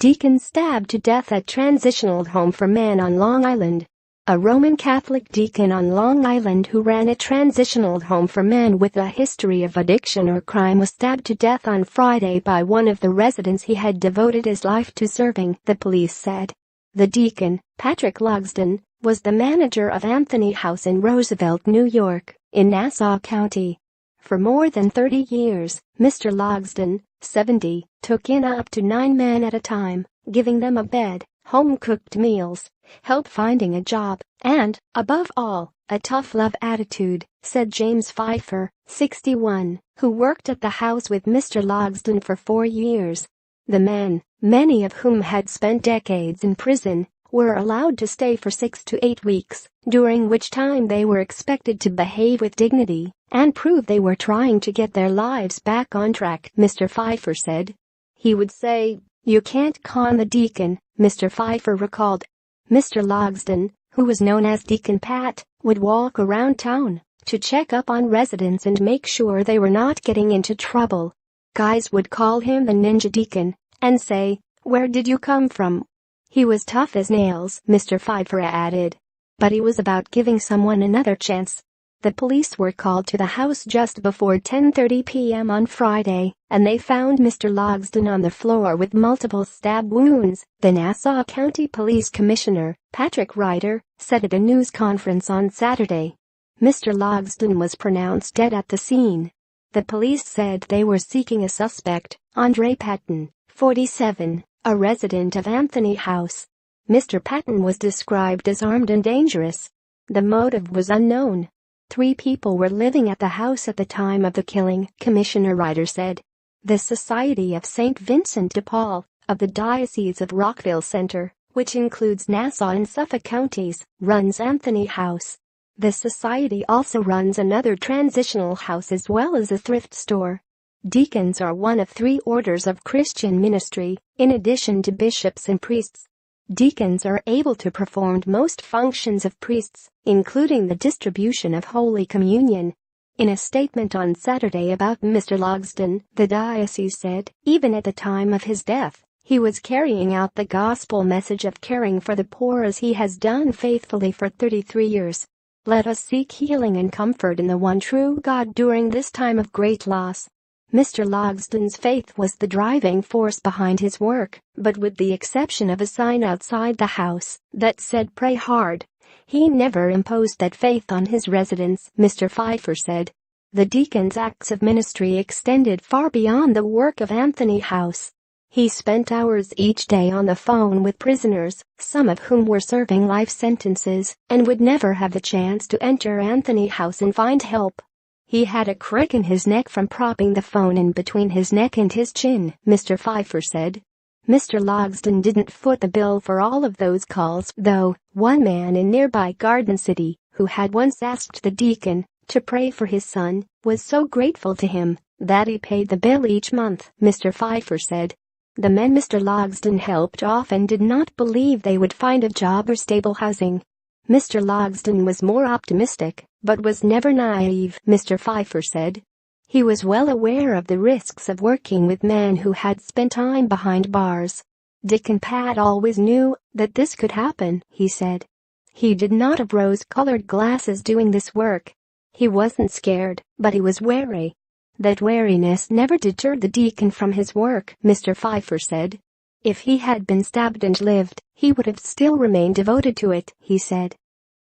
Deacon stabbed to death at Transitional home for men on Long Island. A Roman Catholic deacon on Long Island who ran a transitional home for men with a history of addiction or crime was stabbed to death on Friday by one of the residents he had devoted his life to serving, the police said. The deacon, Patrick Logsdon, was the manager of Anthony House in Roosevelt, New York, in Nassau County. For more than 30 years, Mr. Logsdon, 70, took in up to 9 men at a time, giving them a bed, home-cooked meals, help finding a job, and, above all, a tough love attitude, said James Pfeifer, 61, who worked at the house with Mr. Logsdon for 4 years. The men, many of whom had spent decades in prison, were allowed to stay for 6 to 8 weeks, during which time they were expected to behave with dignity and prove they were trying to get their lives back on track, Mr. Pfeifer said. He would say, "You can't con the deacon," Mr. Pfeifer recalled. Mr. Logsdon, who was known as Deacon Pat, would walk around town to check up on residents and make sure they were not getting into trouble. Guys would call him the Ninja Deacon and say, "Where did you come from?" He was tough as nails, Mr. Pfeifer added. But he was about giving someone another chance. The police were called to the house just before 10:30 p.m. on Friday, and they found Mr. Logsdon on the floor with multiple stab wounds, the Nassau County Police Commissioner, Patrick Ryder, said at a news conference on Saturday. Mr. Logsdon was pronounced dead at the scene. The police said they were seeking a suspect, Andre Patton, 47, a resident of Anthony House. Mr. Patton was described as armed and dangerous. The motive was unknown. 3 people were living at the house at the time of the killing, Commissioner Ryder said. The Society of St. Vincent de Paul, of the Diocese of Rockville Center, which includes Nassau and Suffolk counties, runs Anthony House. The society also runs another transitional house as well as a thrift store. Deacons are one of 3 orders of Christian ministry, in addition to bishops and priests. Deacons are able to perform most functions of priests, including the distribution of Holy Communion. In a statement on Saturday about Mr. Logsdon, the diocese said, even at the time of his death, he was carrying out the gospel message of caring for the poor as he has done faithfully for 33 years. Let us seek healing and comfort in the one true God during this time of great loss. Mr. Logsdon's faith was the driving force behind his work, but with the exception of a sign outside the house that said "Pray hard," he never imposed that faith on his residents, Mr. Pfeifer said. The deacon's acts of ministry extended far beyond the work of Anthony House. He spent hours each day on the phone with prisoners, some of whom were serving life sentences and would never have the chance to enter Anthony House and find help. He had a crick in his neck from propping the phone in between his neck and his chin, Mr. Pfeifer said. Mr. Logsdon didn't foot the bill for all of those calls, though. One man in nearby Garden City, who had once asked the deacon to pray for his son, was so grateful to him that he paid the bill each month, Mr. Pfeifer said. The men Mr. Logsdon helped often did not believe they would find a job or stable housing. Mr. Logsdon was more optimistic, but was never naive, Mr. Pfeifer said. He was well aware of the risks of working with men who had spent time behind bars. Deacon Pat always knew that this could happen, he said. He did not have rose-colored glasses doing this work. He wasn't scared, but he was wary. That wariness never deterred the deacon from his work, Mr. Pfeifer said. If he had been stabbed and lived, he would have still remained devoted to it, he said.